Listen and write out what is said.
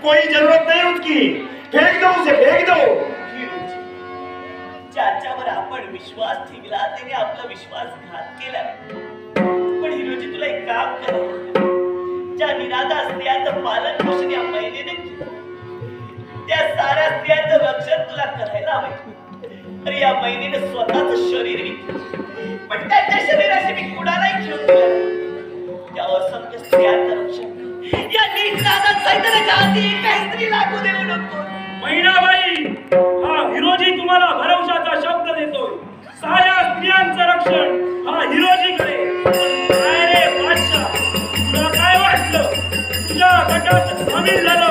कोई जरूरत नहीं उसकी, फेंक दो उसे, फेंक दो। ज्याच्यावर आपण विश्वास ठेवला त्याने आपला विश्वासघात केला. पण हिरोजी तुला एक काम करायचं, ज्या निराधा स्त्रियांचं पालन पोषण या महिलेने केलं, त्या साऱ्या स्त्रियांचं रक्षण तुला करायला हवं. अरे या महिलेने स्वतःच शरीर विकलं, पण त्यांच्या शरीराशी मी कुणालाही घेऊन दिलं. त्या असंख्य स्त्रियांचं रक्षण या निराधा सैतानाच्या हाती काही स्त्री लागू देऊ नको. महिनाबाई, हा हिरोजी तुम्हाला भरवशाचा शब्द देतोय. साऱ्या स्त्रियांचं रक्षण हा हिरोजी करेल. काय रे बादशाह, तुला काय वाटलं तुझ्या गटात सामील झालं